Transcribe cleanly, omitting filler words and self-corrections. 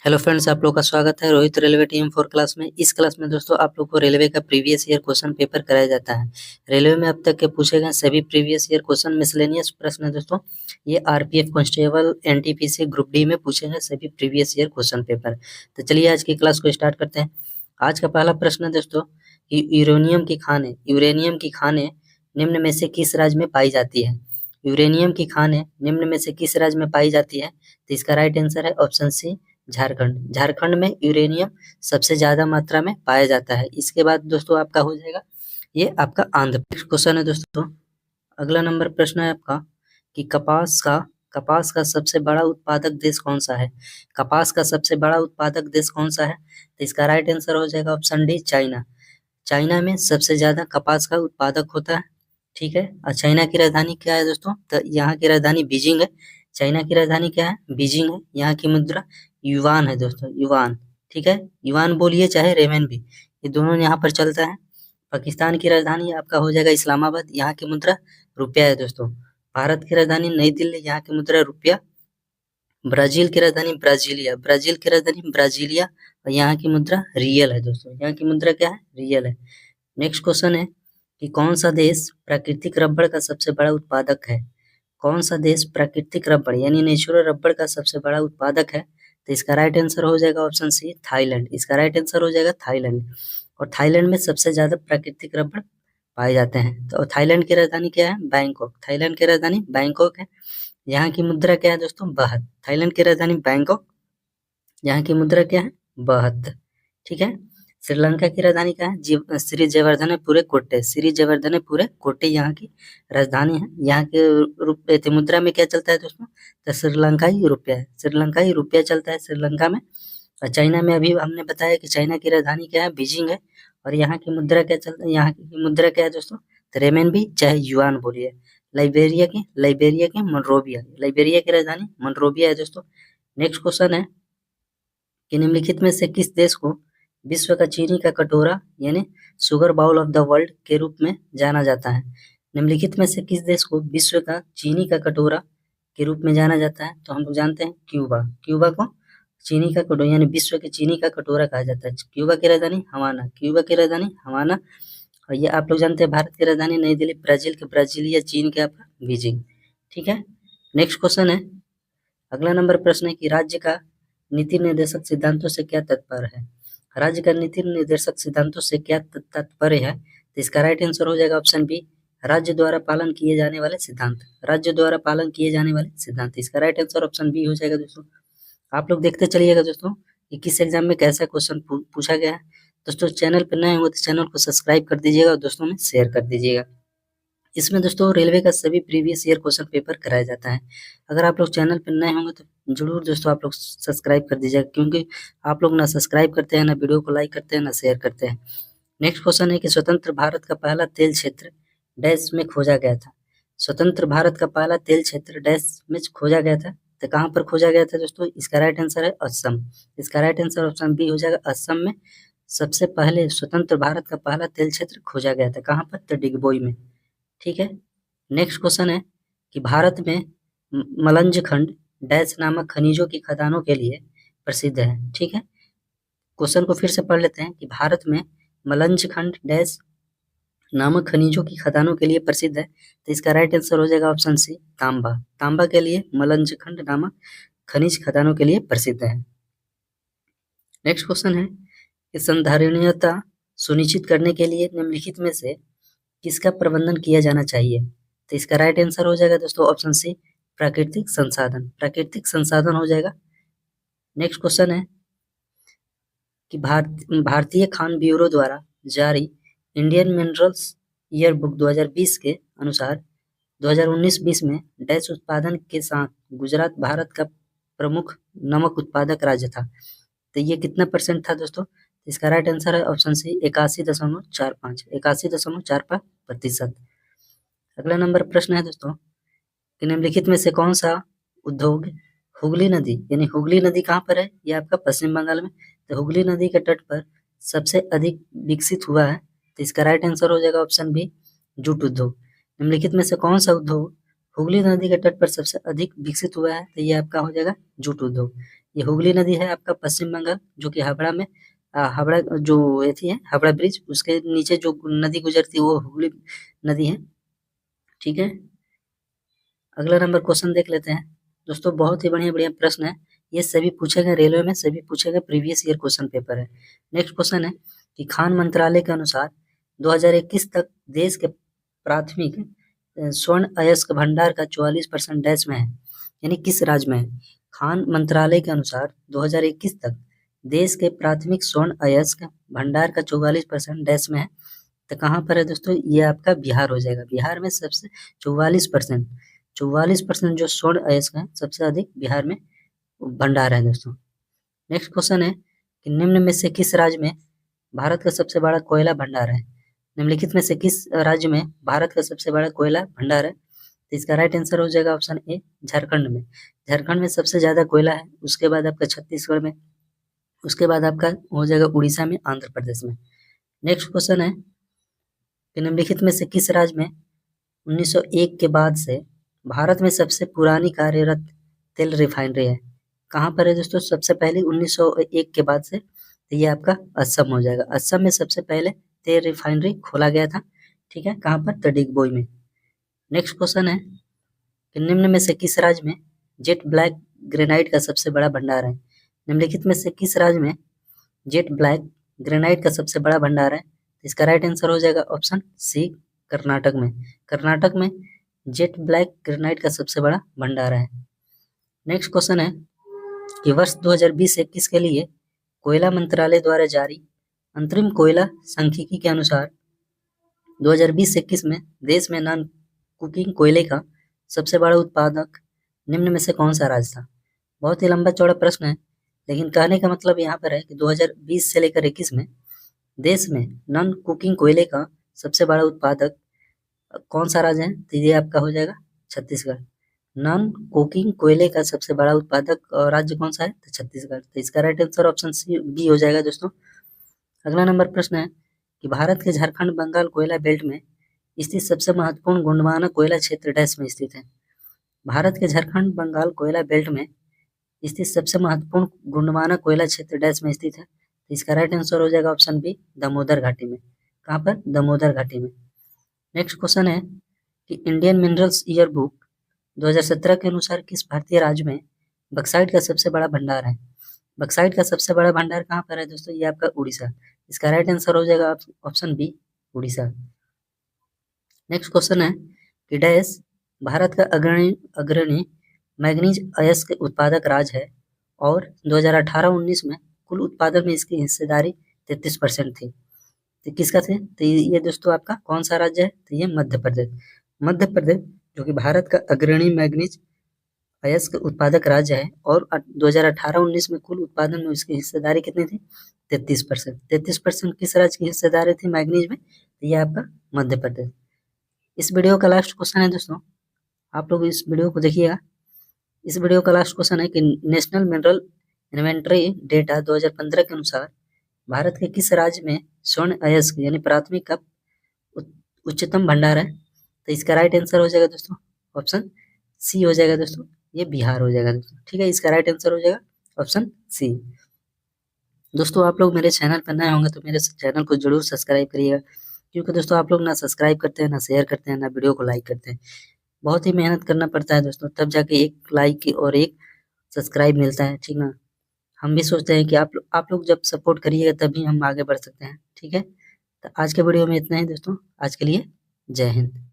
Hello friends, आप लोग का स्वागत है रोहित रेलवे टीम 4 क्लास में। इस क्लास में दोस्तों आप लोग को रेलवे का प्रीवियस ईयर क्वेश्चन पेपर कराया जाता है। रेलवे में अब तक के पूछे गए सभी प्रीवियस ईयर क्वेश्चन मिसलेनियस प्रश्न है दोस्तों। ये RPF constable NTPC group D में पूछे गए सभी प्रीवियस ईयर क्वेश्चन पेपर। तो चलिए आज की क्लास को स्टार्ट करते हैं। आज का पहला प्रश्न है दोस्तों कि यूरेनियम की खाने निम्न में से किस राज्य में पाई जाती है। यूरेनियम की खाने निम्न में से किस राज्य में पाई जाती है। तो इसका राइट आंसर है ऑप्शन सी, झारखंड। झारखंड में यूरेनियम सबसे ज्यादा मात्रा में पाया जाता है। इसके बाद दोस्तों आपका हो जाएगा ये आपका आंध्र प्रदेश। क्वेश्चन है दोस्तों, अगला नंबर प्रश्न है आपका कि कपास का सबसे बड़ा उत्पादक देश कौन सा है। कपास का सबसे बड़ा उत्पादक देश कौन सा है। तो इसका राइट आंसर हो जाएगा ऑप्शन डी, चाइना। चाइना में सबसे ज्यादा कपास का उत्पादक होता है। ठीक है, और चाइना की राजधानी क्या है दोस्तों। तो यहाँ की राजधानी बीजिंग है। चाइना की राजधानी क्या है, बीजिंग है। यहाँ की मुद्रा युवान है दोस्तों, युवान। ठीक है, युवान बोलिए चाहे रेमन भी, ये दोनों यहाँ पर चलता है। पाकिस्तान की राजधानी आपका हो जाएगा इस्लामाबाद। यहाँ की मुद्रा रुपया है दोस्तों। भारत की राजधानी नई दिल्ली। यहाँ की मुद्रा रुपया। ब्राजील की राजधानी ब्राजीलिया और यहाँ की मुद्रा रियल है दोस्तों। यहाँ की मुद्रा क्या है, रियल है। नेक्स्ट क्वेश्चन है कि कौन सा देश प्राकृतिक रबड़ का सबसे बड़ा उत्पादक है। कौन सा देश प्राकृतिक रबड़ यानी नेचुरल रबड़ का सबसे बड़ा उत्पादक है। तो इसका राइट आंसर हो जाएगा ऑप्शन सी, थाईलैंड। इसका राइट आंसर हो जाएगा थाईलैंड। और थाईलैंड में सबसे ज्यादा प्राकृतिक रबड़ पाए जाते हैं। तो थाईलैंड की राजधानी क्या है, बैंकॉक। थाईलैंड की राजधानी बैंकॉक है। यहाँ की मुद्रा क्या है दोस्तों, बाहत। थाईलैंड की राजधानी बैंकॉक, यहाँ की मुद्रा क्या है, बाहत। ठीक है, श्रीलंका की राजधानी क्या है, श्री जयवर्धनेपुरे कोट्टे। श्री जयवर्धनेपुरे कोट्टे यहाँ की राजधानी है। यहाँ के मुद्रा में क्या चलता है दोस्तों, तो श्रीलंकाई रुपया है। श्रीलंकाई रुपया चलता है श्रीलंका में। और चाइना में अभी हमने बताया कि चाइना की राजधानी क्या है, बीजिंग है। और यहाँ की मुद्रा क्या चलता है, यहाँ की मुद्रा क्या है दोस्तों, तो रेमेनबी चाहे युआन बोलिए। लाइबेरिया की मोनरोविया। लाइबेरिया की राजधानी मोनरोविया है दोस्तों। नेक्स्ट क्वेश्चन है कि निम्नलिखित में से किस देश को विश्व का चीनी का कटोरा यानी sugar bowl of the world के रूप में जाना जाता है। निम्नलिखित में से किस देश को विश्व का चीनी का कटोरा के रूप में जाना जाता है। तो हम लोग जानते हैं क्यूबा। क्यूबा को चीनी का कटोरा यानी विश्व के चीनी का कटोरा कहा जाता है। क्यूबा की राजधानी हवाना। क्यूबा की राजधानी हवाना। और ये आप लोग जानते हैं भारत की राजधानी नई दिल्ली। ब्राजील के ब्राजीलिया, चीन के आपका बीजिंग। ठीक है, नेक्स्ट क्वेश्चन है, अगला नंबर प्रश्न है कि राज्य का नीति निर्देशक सिद्धांतों से क्या तात्पर्य है। राज्य का नीति निर्देशक सिद्धांतों से क्या तात्पर्य है। तो इसका राइट आंसर हो जाएगा ऑप्शन बी, राज्य द्वारा पालन किए जाने वाले सिद्धांत। राज्य द्वारा पालन किए जाने वाले सिद्धांत। इसका राइट आंसर ऑप्शन बी हो जाएगा दोस्तों। आप लोग देखते चलिएगा दोस्तों कि किस एग्जाम में कैसा क्वेश्चन पूछा गया है। दोस्तों चैनल पर नए हो तो चैनल को सब्सक्राइब कर दीजिएगा और दोस्तों में शेयर कर दीजिएगा। इसमें दोस्तों रेलवे का सभी प्रीवियस ईयर क्वेश्चन पेपर कराया जाता है। अगर आप लोग चैनल पर नए होंगे तो जरूर दोस्तों आप लोग सब्सक्राइब कर दीजिएगा, क्योंकि आप लोग ना सब्सक्राइब करते हैं, ना वीडियो को लाइक करते हैं, ना शेयर करते हैं। नेक्स्ट क्वेश्चन है कि स्वतंत्र भारत का पहला तेल क्षेत्र डैश में खोजा गया था। स्वतंत्र भारत का पहला तेल क्षेत्र डैश में खोजा गया था। तो कहाँ पर खोजा गया था दोस्तों, इसका राइट आंसर है असम। इसका राइट आंसर ऑप्शन बी हो जाएगा, असम में सबसे पहले स्वतंत्र भारत का पहला तेल क्षेत्र खोजा गया था। कहाँ पर, तो डिगबोई में। ठीक है, नेक्स्ट क्वेश्चन है कि भारत में मलंज खंड डैश नामक खनिजों की खदानों के लिए प्रसिद्ध है। ठीक है, क्वेश्चन को फिर से पढ़ लेते हैं कि भारत में मलंज खंड डैश नामक खनिजों की खदानों के लिए प्रसिद्ध है। तो इसका राइट आंसर हो जाएगा ऑप्शन सी, तांबा। तांबा के लिए मलंज खंड नामक खनिज खदानों के लिए प्रसिद्ध है। नेक्स्ट क्वेश्चन है कि संधारणीयता सुनिश्चित करने के लिए निम्नलिखित में से किसका प्रबंधन किया जाना चाहिए। तो इसका राइट आंसर हो जाएगा दोस्तों ऑप्शन सी, प्राकृतिक संसाधन। प्राकृतिक संसाधन हो जाएगा। नेक्स्ट क्वेश्चन है कि भारतीय खान ब्यूरो द्वारा जारी इंडियन मिनरल्स ईयर बुक 2020 के अनुसार 2019-20 में डैश उत्पादन के साथ गुजरात भारत का प्रमुख नमक उत्पादक राज्य था। तो ये कितना परसेंट था दोस्तों, इसका राइट आंसर है ऑप्शन सी, 81.45। 81.45%। अगला नंबर प्रश्न है दोस्तों कि निम्नलिखित में से कौन सा उद्योग हुगली नदी यानी हुगली नदी कहाँ पर है, ये आपका पश्चिम बंगाल में। तो हुगली नदी के तट पर सबसे अधिक विकसित हुआ है। तो इसका राइट आंसर हो जाएगा ऑप्शन बी, जूट उद्योग। निम्नलिखित में से कौन सा उद्योग हुगली नदी के तट पर सबसे अधिक विकसित हुआ है। तो ये आपका हो जाएगा जूट उद्योग। ये हुगली नदी है आपका पश्चिम बंगाल, जो कि हावड़ा में हावड़ा जो ये थी है हावड़ा ब्रिज, उसके नीचे जो नदी गुजरती है वो हुगली नदी है। ठीक है, अगला नंबर क्वेश्चन देख लेते हैं। दोस्तों बहुत ही बढ़िया-बढ़िया प्रश्न है। ये सभी पूछे गए रेलवे में, सभी पूछे गए प्रीवियस ईयर क्वेश्चन पेपर है। नेक्स्ट क्वेश्चन है कि खान मंत्रालय के अनुसार 2021 तक देश के प्राथमिक स्वर्ण अयस्क भंडार का 44% डैश में है, यानी किस राज्य में है? खान मंत्रालय के अनुसार 2021 तक देश के प्राथमिक स्वर्ण अयस्क भंडार का 44% डैश में है, तो कहाँ पर है दोस्तों? ये आपका बिहार हो जाएगा। बिहार में सबसे 44% जो स्वर्ण अयस्क है सबसे अधिक बिहार में भंडार है दोस्तों। नेक्स्ट क्वेश्चन है कि निम्न में से किस राज्य में भारत का सबसे बड़ा कोयला भंडार है? निम्नलिखित में से किस राज्य में भारत का सबसे बड़ा कोयला भंडार है? तो इसका राइट आंसर हो जाएगा ऑप्शन ए, झारखंड में। झारखंड में सबसे ज्यादा कोयला है, उसके बाद आपका छत्तीसगढ़ में, उसके बाद आपका हो जाएगा उड़ीसा में, आंध्र प्रदेश में। नेक्स्ट क्वेश्चन है कि निम्नलिखित में से किस राज्य में 1901 के बाद से भारत में सबसे पुरानी कार्यरत तेल रिफाइनरी है? कहाँ पर है दोस्तों? सबसे पहले 1901 के बाद से, तो ये आपका असम हो जाएगा। असम में सबसे पहले तेल रिफाइनरी खोला गया था। ठीक है, कहाँ पर? तो डिगबोई में। नेक्स्ट क्वेश्चन है कि निम्न में से किस राज्य में जेट ब्लैक ग्रेनाइट का सबसे बड़ा भंडार है? निम्नलिखित में से किस राज्य में जेट ब्लैक ग्रेनाइट का सबसे बड़ा भंडार है? इसका राइट आंसर हो जाएगा ऑप्शन सी, कर्नाटक में। कर्नाटक में जेट ब्लैक ग्रेनाइट का सबसे बड़ा भंडार है। नेक्स्ट क्वेश्चन है कि वर्ष 2020-21 के लिए कोयला मंत्रालय द्वारा जारी अंतरिम कोयला सांख्यिकी के अनुसार 2020-21 में देश में नॉन कुकिंग कोयले का सबसे बड़ा उत्पादक निम्न में से कौन सा राज्य था? बहुत ही लंबा चौड़ा प्रश्न है, लेकिन कहने का मतलब यहाँ पर है कि 2020 से लेकर 21 में देश में नॉन कुकिंग कोयले का सबसे बड़ा उत्पादक कौन सा राज्य है? तो ये आपका हो जाएगा छत्तीसगढ़। नॉन कुकिंग कोयले का सबसे बड़ा उत्पादक राज्य कौन सा है? तो छत्तीसगढ़। तो इसका right answer option C B हो जाएगा दोस्तों। अगला नंबर प्रश्न है कि भारत के झारखंड बंगाल कोयला बेल्ट में स्थित सबसे महत्वपूर्ण गोंडवाना कोयला क्षेत्र डैश में स्थित है? भारत के झारखंड बंगाल कोयला बेल्ट में स्थित सबसे महत्वपूर्ण गोंडवाना कोयला क्षेत्र डैश में स्थित है? तो इसका राइट आंसर हो जाएगा ऑप्शन बी, दामोदर घाटी में। कहाँ पर? दामोदर घाटी में। नेक्स्ट क्वेश्चन है कि इंडियन मिनरल्स ईयर बुक 2017 के अनुसार किस भारतीय राज्य में बक्साइट का सबसे बड़ा भंडार है? बक्साइट का सबसे बड़ा भंडार कहाँ पर है दोस्तों? ये आपका उड़ीसा। इसका राइट आंसर हो जाएगा option B, Orissa. Next question है कि डैश भारत का अग्रणी अग्रणी मैग्नीज अयस्क उत्पादक राज्य है और 2018-19 में कुल उत्पादन में इसकी हिस्सेदारी 33% थी। तो किसका थे? तो ये दोस्तों आपका कौन सा राज्य है? तो ये मध्य प्रदेश। मध्य प्रदेश जो कि भारत का अग्रणी मैग्नीज अयस्क उत्पादक राज्य है और 2018-19 में कुल उत्पादन में उसकी हिस्सेदारी कितनी थी? 33%। 33% किस राज्य की हिस्सेदारी थी मैग्नीज में? तो ये आपका मध्य प्रदेश। इस वीडियो का लास्ट क्वेश्चन है दोस्तों, आप लोग इस वीडियो को देखिएगा। इस वीडियो का लास्ट क्वेश्चन है कि नेशनल मिनरल इन्वेंटरी डेटा 2015 के अनुसार भारत के किस राज्य में स्वर्ण अयस्क यानी प्राथमिक का उच्चतम भंडार है? तो इसका राइट आंसर हो जाएगा दोस्तों ऑप्शन सी हो जाएगा दोस्तों, ये बिहार हो जाएगा दोस्तों। ठीक है, इसका राइट आंसर हो जाएगा ऑप्शन सी। दोस्तों आप लोग मेरे चैनल पर नए होंगे तो मेरे चैनल को जरूर सब्सक्राइब करिएगा, क्योंकि दोस्तों आप लोग ना सब्सक्राइब करते हैं, ना शेयर करते हैं, ना वीडियो को लाइक करते हैं। बहुत ही मेहनत करना पड़ता है दोस्तों, तब जाके एक लाइक और एक सब्सक्राइब मिलता है। ठीक ना, हम भी सोचते हैं कि आप लोग जब सपोर्ट करिएगा तभी हम आगे बढ़ सकते हैं। ठीक है, तो आज के वीडियो में इतना ही दोस्तों। आज के लिए जय हिंद।